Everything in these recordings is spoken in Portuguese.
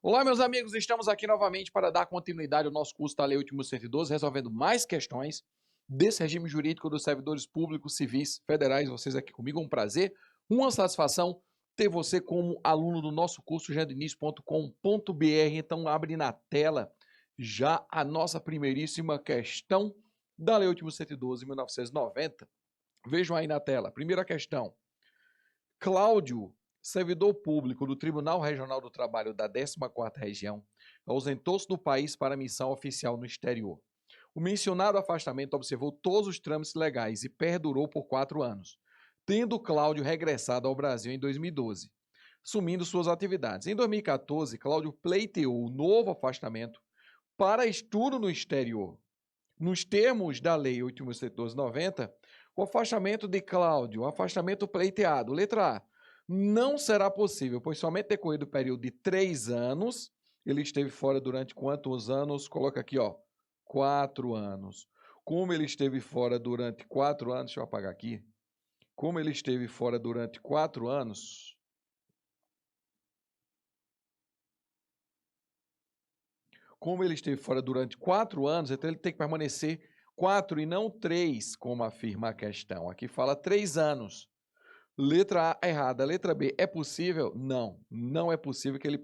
Olá, meus amigos, estamos aqui novamente para dar continuidade ao nosso curso da Lei 8.112, resolvendo mais questões desse regime jurídico dos servidores públicos civis federais. Vocês aqui comigo, é um prazer, uma satisfação ter você como aluno do nosso curso jandinicio.com.br. Então, abre na tela já a nossa primeiríssima questão da Lei 8.112, 1990. Vejam aí na tela. Primeira questão. Cláudio, servidor público do Tribunal Regional do Trabalho da 14ª Região, ausentou-se do país para missão oficial no exterior. O mencionado afastamento observou todos os trâmites legais e perdurou por 4 anos, tendo Cláudio regressado ao Brasil em 2012, assumindo suas atividades. Em 2014, Cláudio pleiteou o novo afastamento para estudo no exterior. Nos termos da Lei 8.190, o afastamento de Cláudio, o afastamento pleiteado, letra A, não será possível, pois somente decorrido o período de 3 anos, ele esteve fora durante quantos anos? Coloca aqui, ó, 4 anos. Como ele esteve fora durante 4 anos, deixa eu apagar aqui. Como ele esteve fora durante 4 anos, então ele tem que permanecer 4 e não 3, como afirma a questão. Aqui fala 3 anos. Letra A errada. Letra B, é possível? Não, não é possível que ele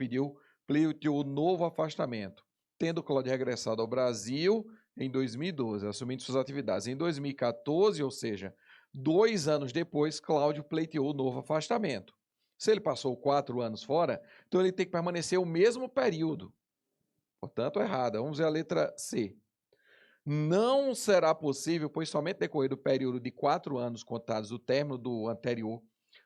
pleiteou novo afastamento, tendo Cláudio regressado ao Brasil em 2012, assumindo suas atividades. Em 2014, ou seja, 2 anos depois, Cláudio pleiteou novo afastamento. Se ele passou 4 anos fora, então ele tem que permanecer o mesmo período. Portanto, errada. Vamos ver a letra C. Não será possível, pois somente decorrido o período de 4 anos contados do término do anterior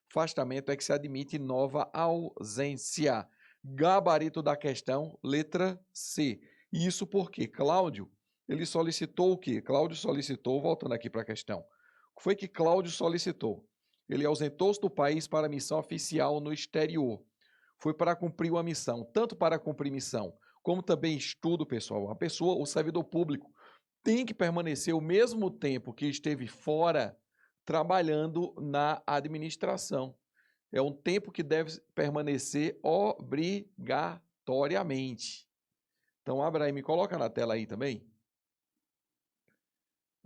afastamento é que se admite nova ausência. Gabarito da questão, letra C. Isso porque Cláudio, ele solicitou o quê? Cláudio solicitou, voltando aqui para a questão, o que foi que Cláudio solicitou? Ele ausentou-se do país para missão oficial no exterior. Foi para cumprir uma missão, tanto para cumprir missão, como também estudo, pessoal. A pessoa, o servidor público, tem que permanecer o mesmo tempo que esteve fora trabalhando na administração. É um tempo que deve permanecer obrigatoriamente. Então, abra aí, me coloca na tela aí também.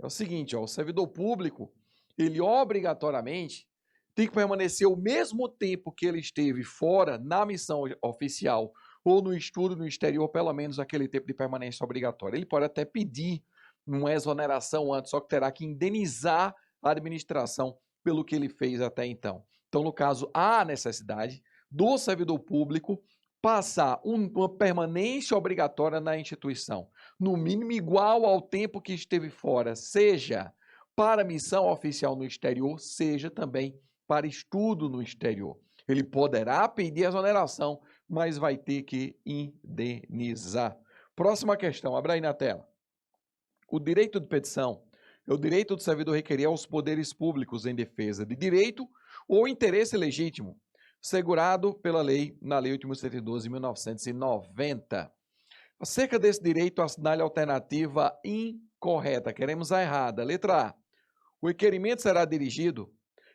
É o seguinte, ó, o servidor público, ele obrigatoriamente tem que permanecer o mesmo tempo que ele esteve fora na missão oficial ou no estudo no exterior, pelo menos aquele tempo de permanência obrigatória. Ele pode até pedir uma exoneração antes, só que terá que indenizar a administração pelo que ele fez até então. Então, no caso, há necessidade do servidor público passar uma permanência obrigatória na instituição, no mínimo igual ao tempo que esteve fora, seja para missão oficial no exterior, seja também para estudo no exterior. Ele poderá pedir exoneração, mas vai ter que indenizar. Próxima questão, abra aí na tela. O direito de petição é o direito do servidor requerer aos poderes públicos em defesa de direito ou interesse legítimo, assegurado pela lei, na Lei 8.112 de 1990. Acerca desse direito, assinale a alternativa incorreta. Queremos a errada. Letra A. O requerimento será dirigido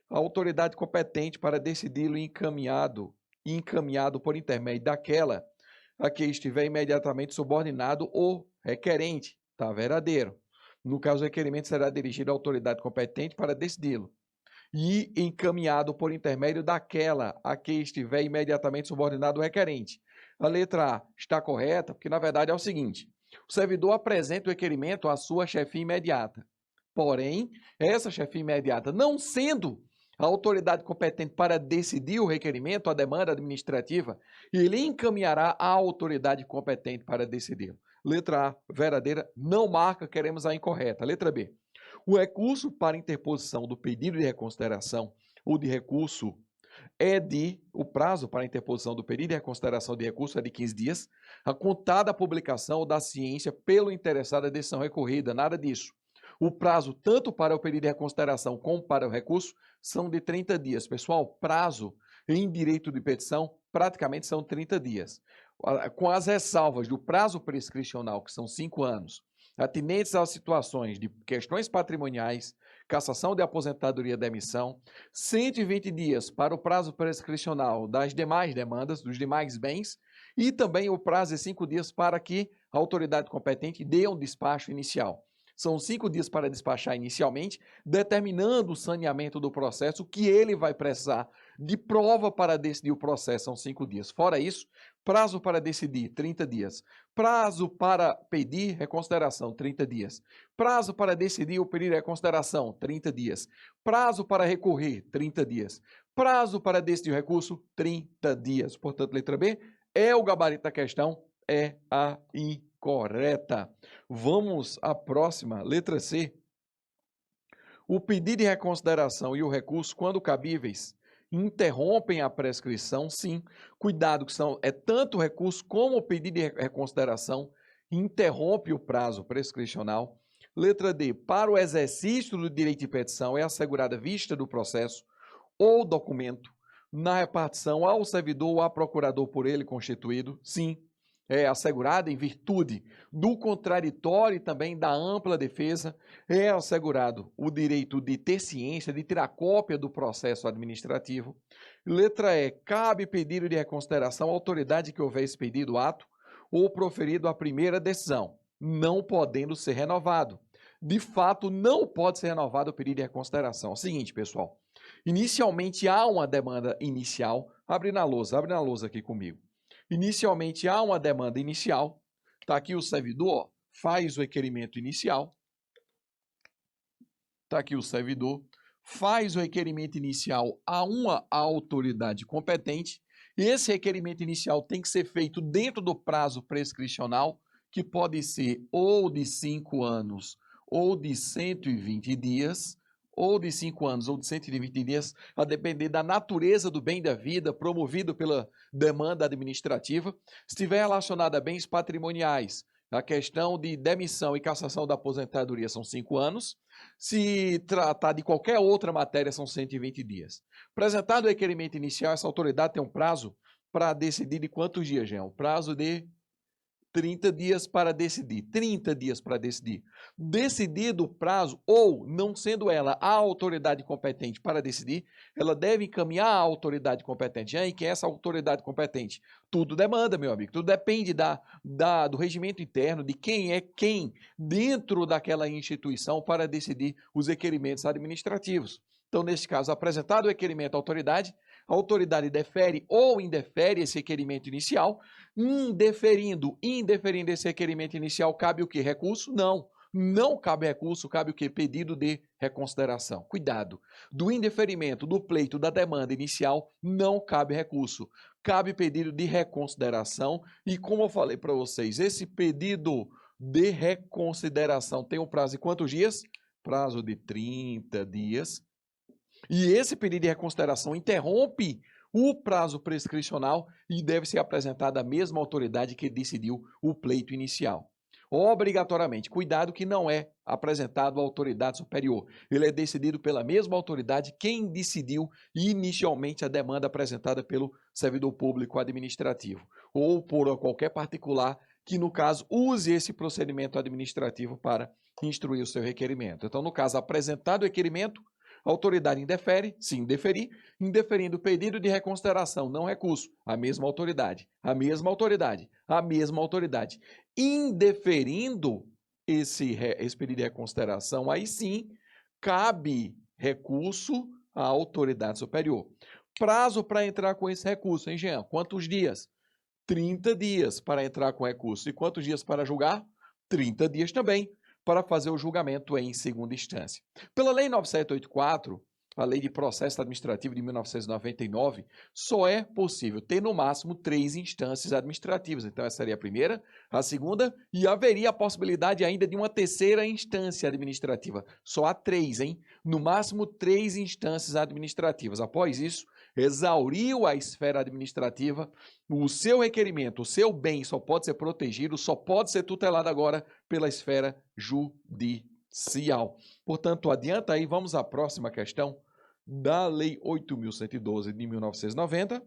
à autoridade competente para decidi-lo e encaminhado por intermédio daquela a que estiver imediatamente subordinado o requerente. Está verdadeiro. No caso, o requerimento será dirigido à autoridade competente para decidi-lo e encaminhado por intermédio daquela a que estiver imediatamente subordinado o requerente. A letra A está correta, porque na verdade é o seguinte: o servidor apresenta o requerimento à sua chefia imediata. Porém, essa chefia imediata, não sendo a autoridade competente para decidir o requerimento, a demanda administrativa, ele encaminhará à autoridade competente para decidir. Letra A, verdadeira, não marca, queremos a incorreta. Letra B. O recurso para interposição do pedido de reconsideração ou de recurso o prazo para interposição do pedido de reconsideração de recurso é de 15 dias, a contar da publicação ou da ciência pelo interessado da decisão recorrida, nada disso. O prazo, tanto para o pedido de reconsideração como para o recurso, são de 30 dias. Pessoal, prazo em direito de petição praticamente são 30 dias. Com as ressalvas do prazo prescricional, que são 5 anos, atinentes às situações de questões patrimoniais, cassação de aposentadoria e demissão, 120 dias para o prazo prescricional das demais demandas, dos demais bens, E também o prazo é 5 dias para que a autoridade competente dê um despacho inicial. São 5 dias para despachar inicialmente, determinando o saneamento do processo, que ele vai precisar de prova para decidir o processo, são 5 dias. Fora isso, prazo para decidir, 30 dias. Prazo para pedir reconsideração, 30 dias. Prazo para decidir o pedido de reconsideração, 30 dias. Prazo para recorrer, 30 dias. Prazo para decidir o recurso, 30 dias. Portanto, letra B é o gabarito da questão, é a incorreta. Vamos à próxima, letra C. O pedido de reconsideração e o recurso, quando cabíveis, interrompem a prescrição, sim. Cuidado que tanto o recurso como o pedido de reconsideração interrompe o prazo prescricional. Letra D. Para o exercício do direito de petição é assegurada vista do processo ou documento na repartição ao servidor ou a procurador por ele constituído, sim, é assegurada em virtude do contraditório e também da ampla defesa, é assegurado o direito de ter ciência, de tirar cópia do processo administrativo. Letra E, cabe pedido de reconsideração à autoridade que houver expedido o ato ou proferido a primeira decisão, não podendo ser renovado. De fato, não pode ser renovado o pedido de reconsideração. É o seguinte, pessoal, inicialmente há uma demanda inicial, abre na lousa aqui comigo. Inicialmente há uma demanda inicial, está aqui o servidor, faz o requerimento inicial, está aqui o servidor, faz o requerimento inicial a uma autoridade competente, e esse requerimento inicial tem que ser feito dentro do prazo prescricional, que pode ser ou de 5 anos ou de 120 dias, ou de 5 anos ou de 120 dias, a depender da natureza do bem da vida promovido pela demanda administrativa. Se estiver relacionada a bens patrimoniais, a questão de demissão e cassação da aposentadoria são 5 anos. Se tratar de qualquer outra matéria, são 120 dias. Apresentado o requerimento inicial, essa autoridade tem um prazo para decidir de quantos dias, Jean? O prazo de 30 dias para decidir. 30 dias para decidir. Decidido o prazo, ou não sendo ela a autoridade competente para decidir, ela deve encaminhar a autoridade competente. E quem é essa autoridade competente? Tudo demanda, meu amigo. Tudo depende do regimento interno, de quem é quem dentro daquela instituição para decidir os requerimentos administrativos. Então, neste caso, apresentado o requerimento à autoridade, a autoridade defere ou indefere esse requerimento inicial. Indeferindo esse requerimento inicial, cabe o quê? Recurso? Não cabe recurso, cabe o quê? Pedido de reconsideração. Cuidado, do indeferimento, do pleito, da demanda inicial, não cabe recurso, cabe pedido de reconsideração e, como eu falei para vocês, esse pedido de reconsideração tem um prazo de quantos dias? Prazo de 30 dias. E esse pedido de reconsideração interrompe o prazo prescricional e deve ser apresentado à mesma autoridade que decidiu o pleito inicial. Obrigatoriamente, cuidado que não é apresentado à autoridade superior. Ele é decidido pela mesma autoridade quem decidiu inicialmente a demanda apresentada pelo servidor público administrativo ou por qualquer particular que, no caso, use esse procedimento administrativo para instruir o seu requerimento. Então, no caso, apresentado o requerimento, a autoridade indefere, se indeferir, indeferindo o pedido de reconsideração, não recurso, a mesma autoridade, a mesma autoridade, a mesma autoridade. Indeferindo esse pedido de reconsideração, aí sim, cabe recurso à autoridade superior. Prazo para entrar com esse recurso, hein, Jean? Quantos dias? 30 dias para entrar com recurso. E quantos dias para julgar? 30 dias também, para fazer o julgamento em segunda instância. Pela Lei 9784, a Lei de Processo Administrativo de 1999, só é possível ter no máximo 3 instâncias administrativas. Então, essa seria a primeira, a segunda, e haveria a possibilidade ainda de uma terceira instância administrativa. Só há 3, hein? No máximo 3 instâncias administrativas. Após isso, exauriu a esfera administrativa, o seu requerimento, o seu bem só pode ser protegido, só pode ser tutelado agora pela esfera judicial. Portanto, adianta aí, vamos à próxima questão da Lei 8.112 de 1990.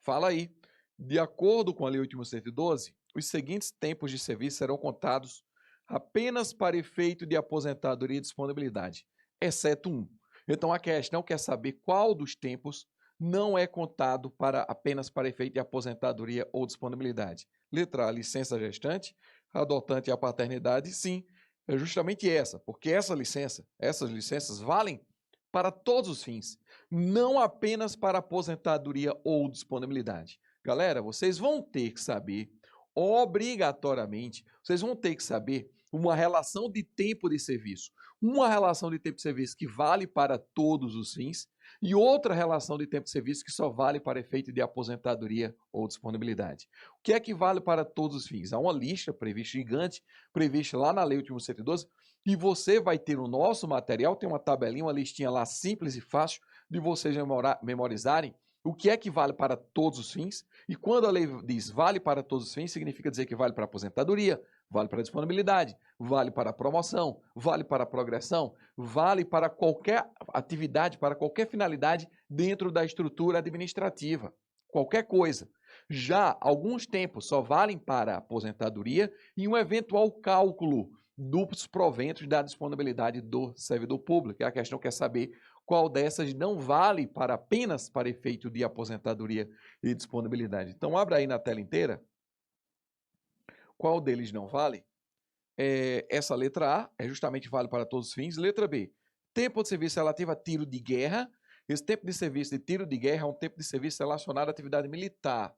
Fala aí, de acordo com a Lei 8.112, os seguintes tempos de serviço serão contados apenas para efeito de aposentadoria e disponibilidade, exceto um. Então, a questão quer saber qual dos tempos não é contado apenas para efeito de aposentadoria ou disponibilidade. Letra A, licença gestante, adotante e a paternidade, sim, é justamente essa, porque essas licenças valem para todos os fins, não apenas para aposentadoria ou disponibilidade. Galera, vocês vão ter que saber, obrigatoriamente, vocês vão ter que saber uma relação de tempo de serviço. Uma relação de tempo de serviço que vale para todos os fins e outra relação de tempo de serviço que só vale para efeito de aposentadoria ou disponibilidade. O que é que vale para todos os fins? Há uma lista prevista gigante, prevista lá na Lei 8.112, e você vai ter no nosso material, tem uma tabelinha, uma listinha lá simples e fácil de vocês memorizarem o que é que vale para todos os fins. E quando a lei diz vale para todos os fins, significa dizer que vale para a aposentadoria, vale para a disponibilidade, vale para a promoção, vale para a progressão, vale para qualquer atividade, para qualquer finalidade dentro da estrutura administrativa, qualquer coisa. Já alguns tempos só valem para a aposentadoria e um eventual cálculo dos proventos da disponibilidade do servidor público. A questão quer saber qual dessas não vale apenas para efeito de aposentadoria e disponibilidade. Então, abra aí na tela inteira. Qual deles não vale? Essa letra A justamente vale para todos os fins. Letra B, tempo de serviço relativo a tiro de guerra. Esse tempo de serviço de tiro de guerra é um tempo de serviço relacionado à atividade militar.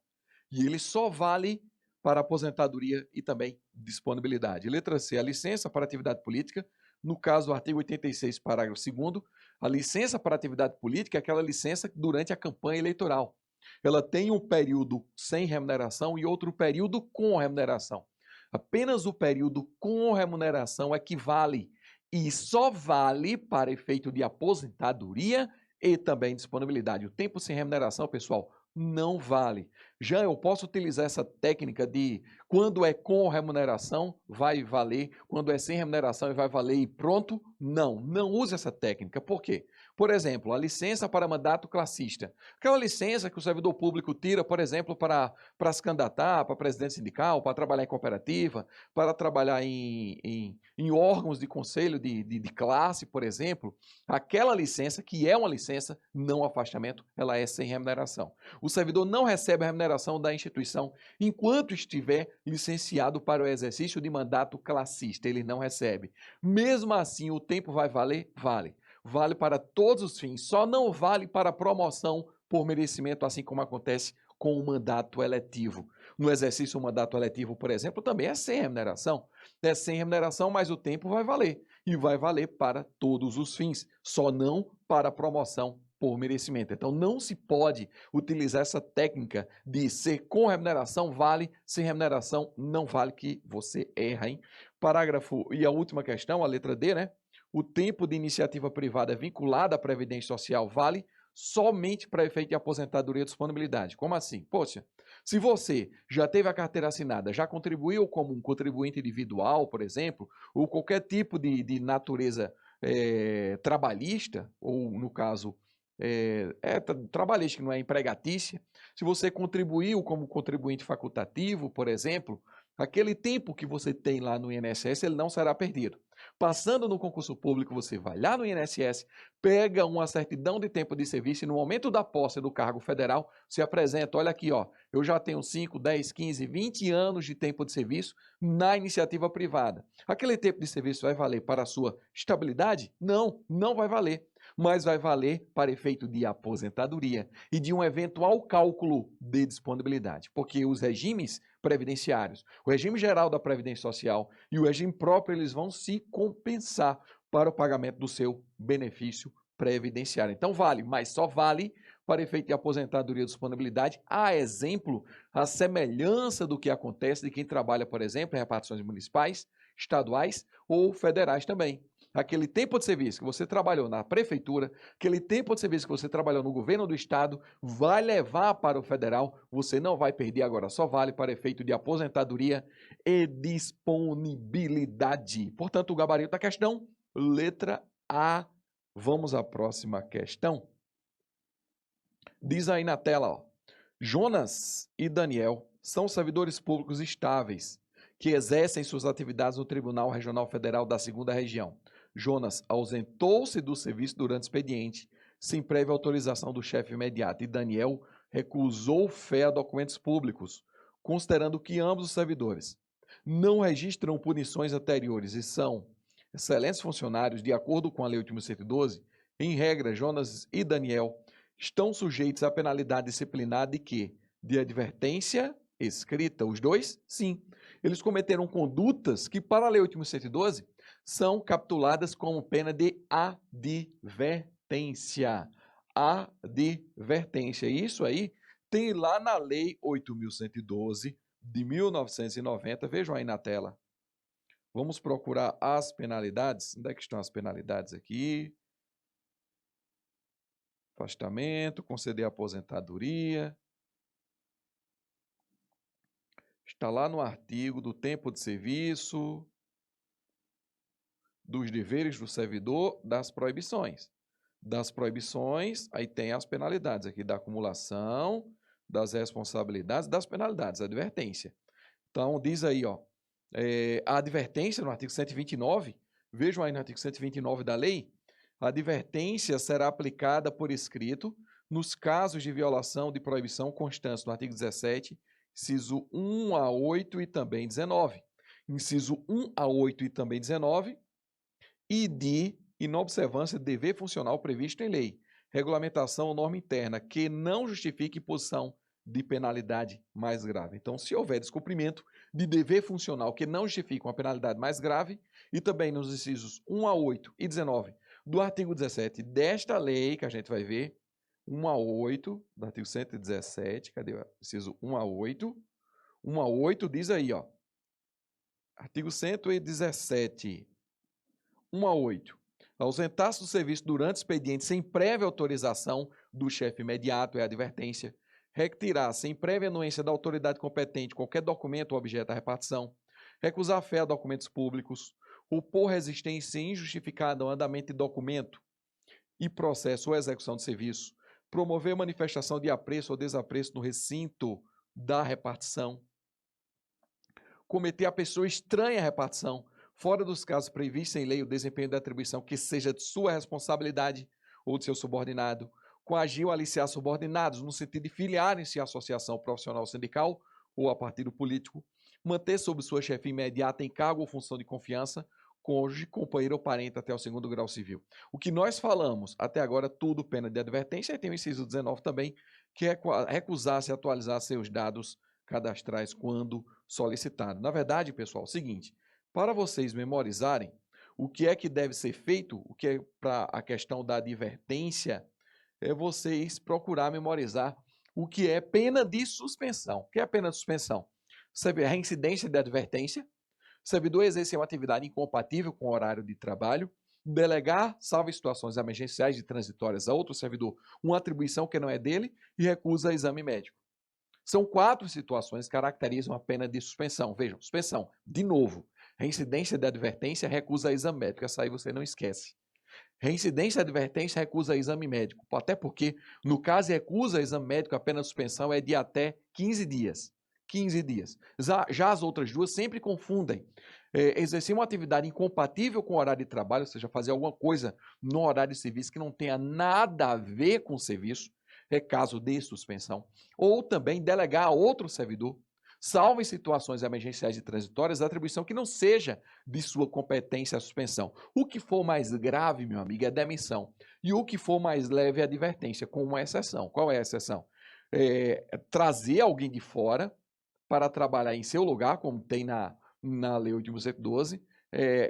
E ele só vale para aposentadoria e também disponibilidade. Letra C, a licença para atividade política. No caso do artigo 86, parágrafo 2º, a licença para atividade política é aquela licença durante a campanha eleitoral. Ela tem um período sem remuneração e outro período com remuneração. Apenas o período com remuneração equivale e só vale para efeito de aposentadoria e também disponibilidade. O tempo sem remuneração, pessoal, não vale. Já eu posso utilizar essa técnica de quando é com remuneração, vai valer, quando é sem remuneração, vai valer e pronto? Não, não use essa técnica. Por quê? Por exemplo, a licença para mandato classista. Aquela licença que o servidor público tira, por exemplo, para se candidatar, para presidente sindical, para trabalhar em cooperativa, para trabalhar em órgãos de conselho de classe, por exemplo. Aquela licença, que é uma licença, não afastamento, ela é sem remuneração. O servidor não recebe a remuneração da instituição enquanto estiver licenciado para o exercício de mandato classista. Ele não recebe. Mesmo assim, o tempo vai valer? Vale. Vale para todos os fins, só não vale para promoção por merecimento, assim como acontece com o mandato eletivo. No exercício do mandato eletivo, por exemplo, também é sem remuneração. É sem remuneração, mas o tempo vai valer. E vai valer para todos os fins, só não para promoção por merecimento. Então, não se pode utilizar essa técnica de ser com remuneração vale, sem remuneração não vale, que você erra, hein? Parágrafo, e a última questão, a letra D, né? O tempo de iniciativa privada vinculada à Previdência Social vale somente para efeito de aposentadoria e disponibilidade. Como assim? Poxa, se você já teve a carteira assinada, já contribuiu como um contribuinte individual, por exemplo, ou qualquer tipo de natureza trabalhista, ou no caso, trabalhista, que não é empregatícia, se você contribuiu como contribuinte facultativo, por exemplo, aquele tempo que você tem lá no INSS, ele não será perdido. Passando no concurso público, você vai lá no INSS, pega uma certidão de tempo de serviço e no momento da posse do cargo federal, se apresenta, olha aqui, ó, eu já tenho 5, 10, 15, 20 anos de tempo de serviço na iniciativa privada. Aquele tempo de serviço vai valer para a sua estabilidade? Não, não vai valer. Mas vai valer para efeito de aposentadoria e de um eventual cálculo de disponibilidade, porque os regimes previdenciários, o regime geral da Previdência Social e o regime próprio, eles vão se compensar para o pagamento do seu benefício previdenciário. Então vale, mas só vale para efeito de aposentadoria e disponibilidade, a exemplo, a semelhança do que acontece de quem trabalha, por exemplo, em repartições municipais, estaduais ou federais também. Aquele tempo de serviço que você trabalhou na prefeitura, aquele tempo de serviço que você trabalhou no governo do estado, vai levar para o federal, você não vai perder agora, só vale para efeito de aposentadoria e disponibilidade. Portanto, o gabarito da questão, letra A. Vamos à próxima questão. Diz aí na tela, ó, Jonas e Daniel são servidores públicos estáveis que exercem suas atividades no Tribunal Regional Federal da 2ª Região. Jonas ausentou-se do serviço durante o expediente, sem prévia autorização do chefe imediato, e Daniel recusou fé a documentos públicos, considerando que ambos os servidores não registram punições anteriores e são excelentes funcionários, de acordo com a Lei 8.112, em regra, Jonas e Daniel estão sujeitos à penalidade disciplinar de quê? De advertência escrita. Os dois? Sim. Eles cometeram condutas que, para a Lei 8.112, são capituladas como pena de advertência. Advertência. Isso aí tem lá na Lei 8.112 de 1990. Vejam aí na tela. Vamos procurar as penalidades. Onde é que estão as penalidades aqui? Afastamento, conceder aposentadoria. Está lá no artigo do tempo de serviço, dos deveres do servidor, das proibições. Das proibições, aí tem as penalidades aqui, da acumulação, das responsabilidades, das penalidades, advertência. Então, diz aí, ó, a advertência no artigo 129, vejam aí no artigo 129 da lei, a advertência será aplicada por escrito nos casos de violação de proibição constantes no artigo 17, inciso 1 a 8 e também 19. Inciso 1 a 8 e também 19, e de inobservância de dever funcional previsto em lei, regulamentação ou norma interna que não justifique imposição de penalidade mais grave. Então, se houver descumprimento de dever funcional que não justifique uma penalidade mais grave, e também nos incisos 1 a 8 e 19 do artigo 17 desta lei, que a gente vai ver, 1 a 8, do artigo 117, cadê o inciso 1 a 8? 1 a 8 diz aí, ó, artigo 117, 1 a 8. Ausentar-se do serviço durante o expediente sem prévia autorização do chefe imediato, é advertência. Retirar, sem prévia anuência da autoridade competente, qualquer documento ou objeto da repartição. Recusar fé a documentos públicos. Opor resistência injustificada ao andamento de documento e processo ou execução de serviço. Promover manifestação de apreço ou desapreço no recinto da repartição. Cometer a pessoa estranha à repartição, fora dos casos previstos em lei, o desempenho da atribuição que seja de sua responsabilidade ou de seu subordinado, coagir ou aliciar subordinados, no sentido de filiarem-se à associação profissional sindical ou a partido político, manter sob sua chefia imediata em cargo ou função de confiança, cônjuge, companheiro ou parente até o 2º grau civil. O que nós falamos até agora, tudo pena de advertência, e tem o inciso 19 também, que é recusar-se a atualizar seus dados cadastrais quando solicitado. Na verdade, pessoal, é o seguinte, para vocês memorizarem o que é que deve ser feito, o que é para a questão da advertência, é vocês procurar memorizar o que é pena de suspensão. O que é pena de suspensão? A reincidência de advertência, servidor exercer uma atividade incompatível com o horário de trabalho, delegar, salvo em situações emergenciais e transitórias, a outro servidor uma atribuição que não é dele e recusa exame médico. São 4 situações que caracterizam a pena de suspensão. Vejam, suspensão, de novo, reincidência de advertência, recusa exame médico. Essa aí você não esquece. Reincidência de advertência, recusa exame médico. Até porque, no caso de recusa exame médico, a pena de suspensão é de até 15 dias. 15 dias. Já as outras duas sempre confundem. Exercer uma atividade incompatível com o horário de trabalho, ou seja, fazer alguma coisa no horário de serviço que não tenha nada a ver com o serviço, é caso de suspensão. Ou também delegar a outro servidor, salvo em situações emergenciais e transitórias, a atribuição que não seja de sua competência a suspensão. O que for mais grave, meu amigo, é demissão. E o que for mais leve é advertência, com uma exceção. Qual é a exceção? Trazer alguém de fora para trabalhar em seu lugar, como tem na Lei 8.112,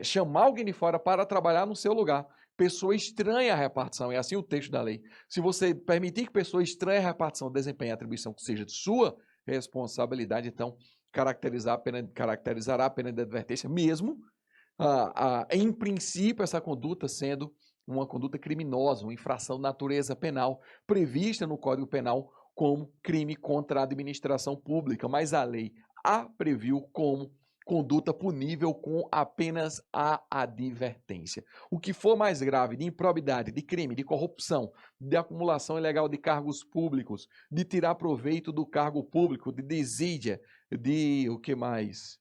chamar alguém de fora para trabalhar no seu lugar. Pessoa estranha à repartição, é assim o texto da lei. Se você permitir que pessoa estranha à repartição desempenhe a atribuição que seja de sua responsabilidade, então caracterizará a pena de advertência, mesmo em princípio essa conduta sendo uma conduta criminosa, uma infração de natureza penal, prevista no Código Penal como crime contra a administração pública, mas a lei a previu como conduta punível com apenas a advertência. O que for mais grave de improbidade, de crime, de corrupção, de acumulação ilegal de cargos públicos, de tirar proveito do cargo público, de desídia, de o que mais?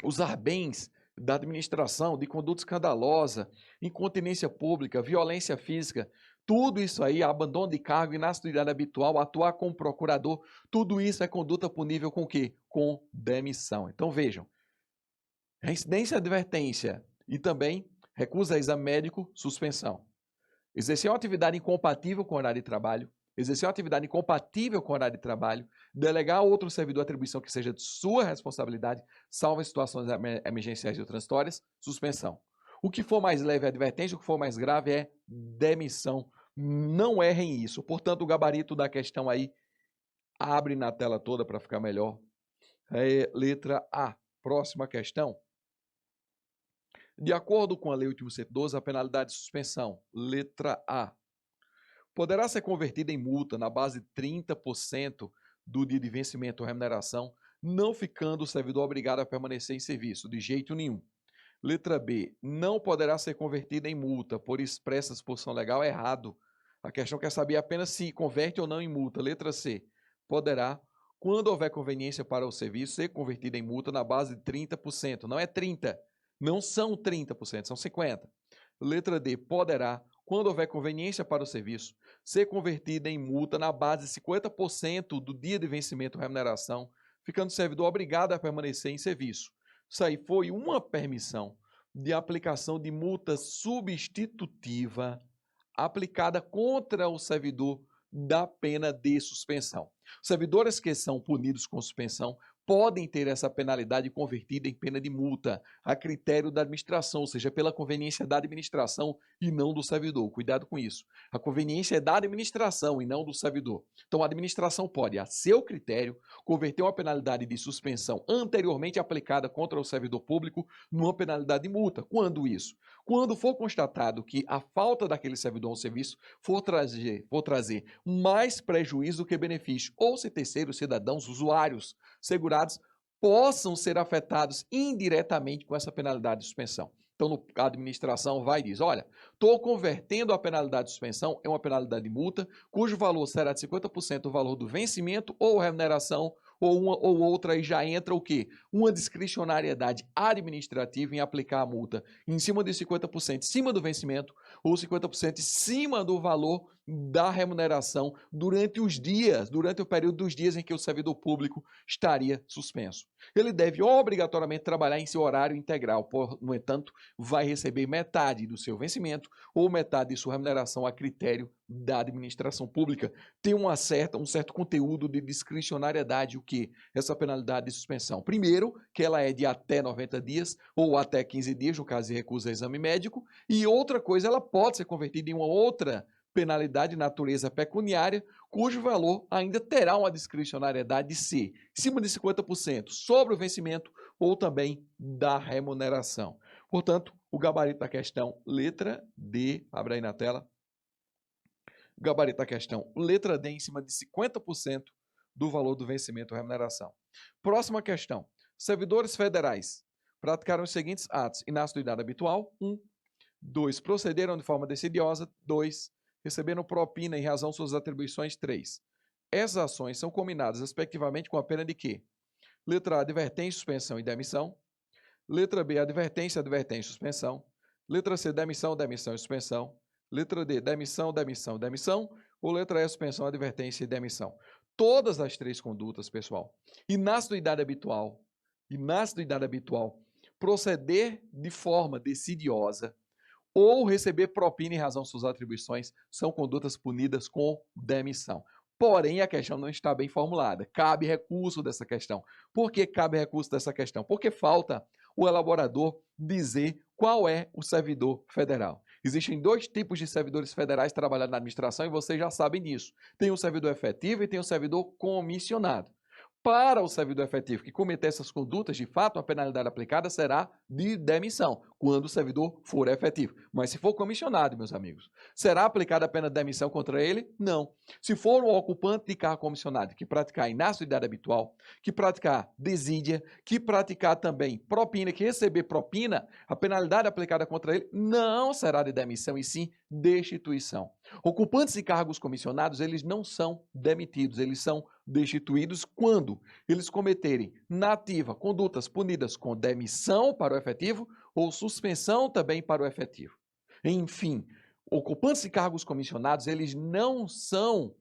Usar bens da administração, de conduta escandalosa, incontinência pública, violência física, Tudo isso aí, abandono de cargo, inatividade habitual, atuar como procurador, tudo isso é conduta punível com o quê? Com demissão. Então vejam, reincidência, advertência e também recusa a exame médico, suspensão. Exercer uma atividade incompatível com o horário de trabalho, exercer uma atividade incompatível com o horário de trabalho, delegar a outro servidor a atribuição que seja de sua responsabilidade, salvo em situações emergenciais ou transitórias, suspensão. O que for mais leve é advertência, o que for mais grave é demissão. Não errem isso. Portanto, o gabarito da questão aí abre na tela toda para ficar melhor. É letra A. Próxima questão. De acordo com a Lei 8.112, a penalidade de suspensão, letra A, poderá ser convertida em multa na base de 30% do dia de vencimento ou remuneração, não ficando o servidor obrigado a permanecer em serviço, de jeito nenhum. Letra B, não poderá ser convertida em multa por expressa disposição legal, errado. A questão quer saber apenas se converte ou não em multa. Letra C, poderá, quando houver conveniência para o serviço, ser convertida em multa na base de 30%. Não é 30%, não são 30%, são 50%. Letra D, poderá, quando houver conveniência para o serviço, ser convertida em multa na base de 50% do dia de vencimento ou remuneração, ficando o servidor obrigado a permanecer em serviço. Isso aí foi uma permissão de aplicação de multa substitutiva aplicada contra o servidor da pena de suspensão. Servidores que são punidos com suspensão podem ter essa penalidade convertida em pena de multa, a critério da administração, ou seja, pela conveniência da administração e não do servidor. Cuidado com isso. A conveniência é da administração e não do servidor. Então, a administração pode, a seu critério, converter uma penalidade de suspensão anteriormente aplicada contra o servidor público numa penalidade de multa. Quando isso? Quando for constatado que a falta daquele servidor ao serviço for trazer mais prejuízo do que benefício, ou se terceiros, cidadãos, usuários, segurados, possam ser afetados indiretamente com essa penalidade de suspensão. Então, a administração vai e diz, olha, estou convertendo a penalidade de suspensão em uma penalidade de multa, cujo valor será de 50% do valor do vencimento ou remuneração, ou uma ou outra, e já entra o quê? Uma discricionariedade administrativa em aplicar a multa em cima de 50% em cima do vencimento ou 50% em cima do valor da remuneração durante o período dos dias em que o servidor público estaria suspenso. Ele deve obrigatoriamente trabalhar em seu horário integral, no entanto, vai receber metade do seu vencimento ou metade de sua remuneração a critério da administração pública. Tem um certo conteúdo de discricionariedade, o que? Essa penalidade de suspensão. Primeiro, que ela é de até 90 dias ou até 15 dias, no caso de recusa a exame médico, e outra coisa, ela pode ser convertida em uma outra penalidade de natureza pecuniária, cujo valor ainda terá uma discricionariedade de ser acima de 50% sobre o vencimento ou também da remuneração. Portanto, o gabarito da questão, letra D, abre aí na tela, o gabarito da questão, letra D, em cima de 50% do valor do vencimento ou remuneração. Próxima questão, servidores federais praticaram os seguintes atos: inatividade habitual, 1. 2. Procederam de forma decidiosa, 2. Receberam propina em razão de suas atribuições, 3. Essas ações são combinadas, respectivamente, com a pena de quê? Letra A, advertência, suspensão e demissão. Letra B, advertência, advertência, suspensão. Letra C, demissão, demissão e suspensão. Letra D, demissão, demissão, demissão. Ou letra E, suspensão, advertência e demissão. Todas as três condutas, pessoal. Inatividade habitual, proceder de forma decidiosa, ou receber propina em razão de suas atribuições, são condutas punidas com demissão. Porém, a questão não está bem formulada. Cabe recurso dessa questão. Por que cabe recurso dessa questão? Porque falta o elaborador dizer qual é o servidor federal. Existem dois tipos de servidores federais trabalhando na administração e vocês já sabem disso. Tem o servidor efetivo e tem o servidor comissionado. Para o servidor efetivo que cometer essas condutas, de fato, a penalidade aplicada será de demissão, quando o servidor for efetivo. Mas se for comissionado, meus amigos, será aplicada a pena de demissão contra ele? Não. Se for um ocupante de cargo comissionado que praticar inatividade habitual, que praticar desídia, que praticar também propina, que receber propina, a penalidade aplicada contra ele não será de demissão, e sim destituição. Ocupantes de cargos comissionados, eles não são demitidos, eles são destituídos quando eles cometerem na ativa condutas punidas com demissão para o efetivo ou suspensão também para o efetivo. Enfim, Ocupantes de cargos comissionados, eles não são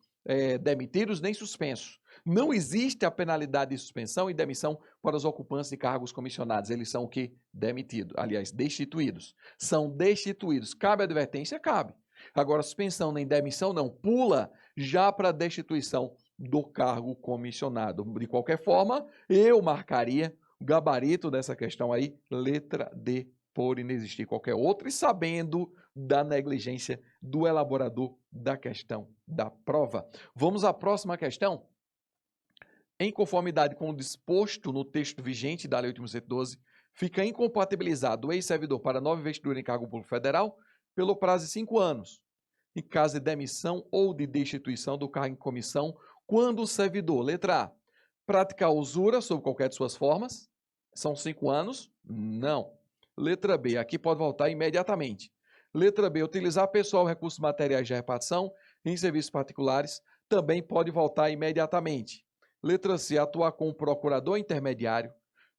demitidos nem suspensos. Não existe a penalidade de suspensão e demissão para os ocupantes de cargos comissionados. Eles são o quê? Demitidos. Aliás, destituídos. São destituídos. Cabe advertência? Cabe. Agora, suspensão nem demissão não. Pula já para destituição do cargo comissionado. De qualquer forma, eu marcaria o gabarito dessa questão aí, letra D, por inexistir qualquer outra, e sabendo da negligência do elaborador da questão da prova. Vamos à próxima questão. Em conformidade com o disposto no texto vigente da Lei 8.112, fica incompatibilizado o ex-servidor para nova investidura em cargo público federal pelo prazo de 5 anos, em caso de demissão ou de destituição do cargo em comissão, quando o servidor, letra A, praticar usura sob qualquer de suas formas, são 5 anos? Não. Letra B, aqui pode voltar imediatamente. Letra B, utilizar pessoal recursos materiais de repartição em serviços particulares, também pode voltar imediatamente. Letra C, atuar como procurador intermediário,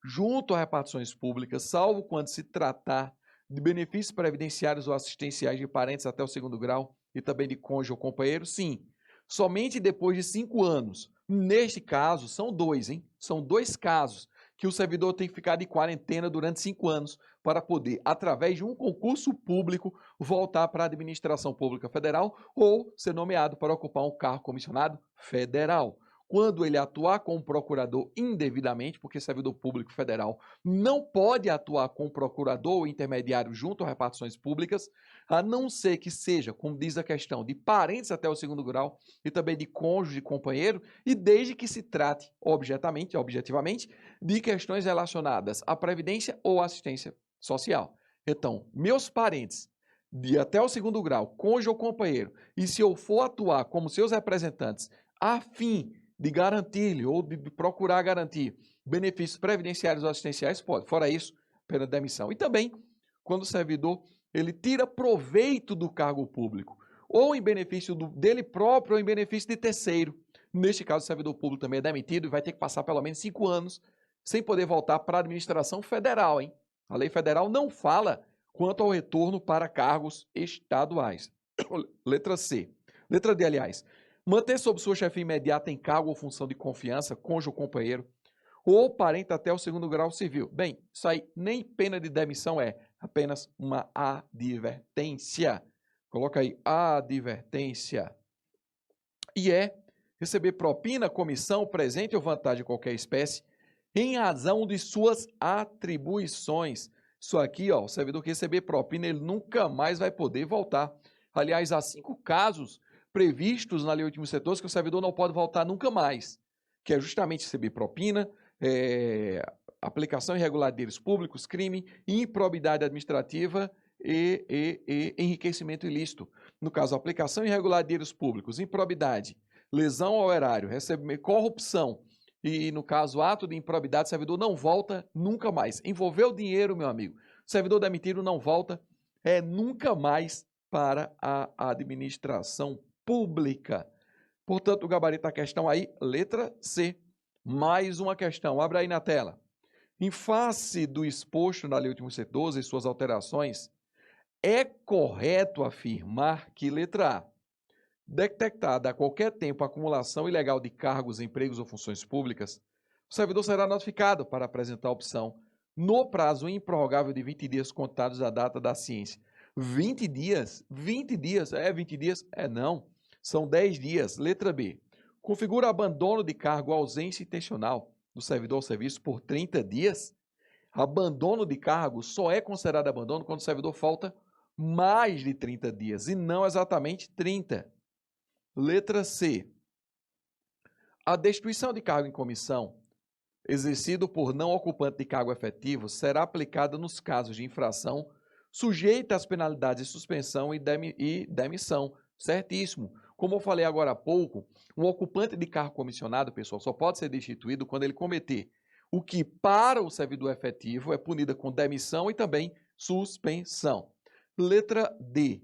junto a repartições públicas, salvo quando se tratar de benefícios previdenciários ou assistenciais de parentes até o 2º grau e também de cônjuge ou companheiro, sim. Somente depois de 5 anos. Neste caso, são 2, hein? São 2 casos que o servidor tem que ficar de quarentena durante 5 anos para poder, através de um concurso público, voltar para a administração pública federal ou ser nomeado para ocupar um cargo comissionado federal. Quando ele atuar como procurador indevidamente, porque servidor público federal não pode atuar como procurador ou intermediário junto a repartições públicas, a não ser que seja, como diz a questão, de parentes até o 2º grau e também de cônjuge e companheiro, e desde que se trate objetivamente, de questões relacionadas à previdência ou assistência social. Então, meus parentes de até o 2º grau, cônjuge ou companheiro, e se eu for atuar como seus representantes a fim de garantir-lhe ou de procurar garantir benefícios previdenciários ou assistenciais, pode. Fora isso, pena de demissão. E também, quando o servidor ele tira proveito do cargo público, ou em benefício dele próprio ou em benefício de terceiro. Neste caso, o servidor público também é demitido e vai ter que passar pelo menos 5 anos sem poder voltar para a administração federal, hein? A lei federal não fala quanto ao retorno para cargos estaduais. Letra C. Letra D, aliás. Manter sob sua chefia imediata em cargo ou função de confiança, cônjuge ou companheiro, ou parente até o 2º grau civil. Bem, isso aí nem pena de demissão é, apenas uma advertência. Coloca aí, advertência. E é receber propina, comissão, presente ou vantagem de qualquer espécie, em razão de suas atribuições. Isso aqui, ó, o servidor que receber propina, ele nunca mais vai poder voltar. Aliás, há 5 casos previstos na Lei 8.112 que o servidor não pode voltar nunca mais, que é justamente receber propina, aplicação irregular de dinheiros públicos, crime, improbidade administrativa e enriquecimento ilícito. No caso, aplicação irregular de dinheiros públicos, improbidade, lesão ao erário, corrupção e, no caso, ato de improbidade, o servidor não volta nunca mais. Envolveu dinheiro, meu amigo, o servidor demitido não volta nunca mais para a administração pública. Portanto, o gabarito da questão aí, letra C. Mais uma questão, abra aí na tela. Em face do exposto na Lei 8.112 e suas alterações, é correto afirmar que, letra A, detectada a qualquer tempo a acumulação ilegal de cargos, empregos ou funções públicas, o servidor será notificado para apresentar a opção no prazo improrrogável de 20 dias contados da data da ciência. 20 dias? 20 dias? 20 dias? Não. São 10 dias. Letra B. Configura abandono de cargo, ausência intencional do servidor ao serviço por 30 dias. Abandono de cargo só é considerado abandono quando o servidor falta mais de 30 dias e não exatamente 30. Letra C. A destituição de cargo em comissão exercido por não ocupante de cargo efetivo será aplicada nos casos de infração sujeita às penalidades de suspensão e demissão. Certíssimo. Como eu falei agora há pouco, um ocupante de cargo comissionado, pessoal, só pode ser destituído quando ele cometer o que para o servidor efetivo é punida com demissão e também suspensão. Letra D.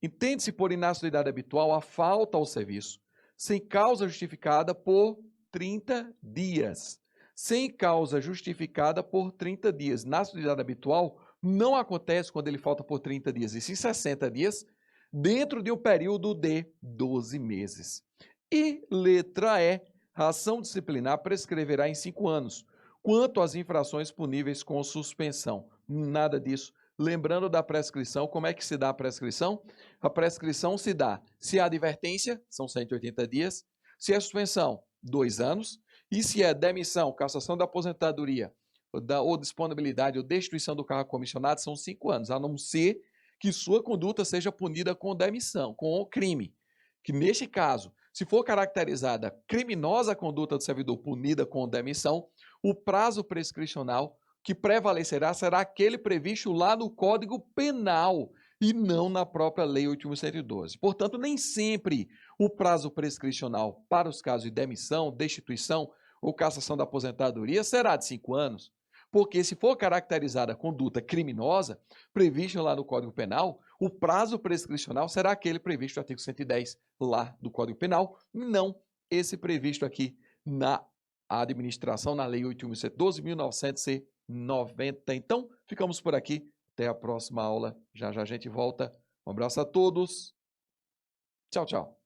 Entende-se por inatividade habitual a falta ao serviço, sem causa justificada por 30 dias. Sem causa justificada por 30 dias. Inatividade habitual não acontece quando ele falta por 30 dias, e sim 60 dias, dentro de um período de 12 meses. E letra E, a ação disciplinar prescreverá em 5 anos, quanto às infrações puníveis com suspensão. Nada disso. Lembrando da prescrição, como é que se dá a prescrição? A prescrição se dá se é advertência, são 180 dias, se é suspensão, 2 anos, e se é demissão, cassação da aposentadoria, ou disponibilidade ou destituição do cargo comissionado, são 5 anos, a não ser que sua conduta seja punida com demissão, com crime. Que neste caso, se for caracterizada criminosa a conduta do servidor punida com demissão, o prazo prescricional que prevalecerá será aquele previsto lá no Código Penal e não na própria Lei 8.112. Portanto, nem sempre o prazo prescricional para os casos de demissão, destituição ou cassação da aposentadoria será de 5 anos, porque se for caracterizada conduta criminosa, prevista lá no Código Penal, o prazo prescricional será aquele previsto no artigo 110 lá do Código Penal, e não esse previsto aqui na administração, na Lei 8.112.990. Então, ficamos por aqui. Até a próxima aula. Já já a gente volta. Um abraço a todos. Tchau, tchau.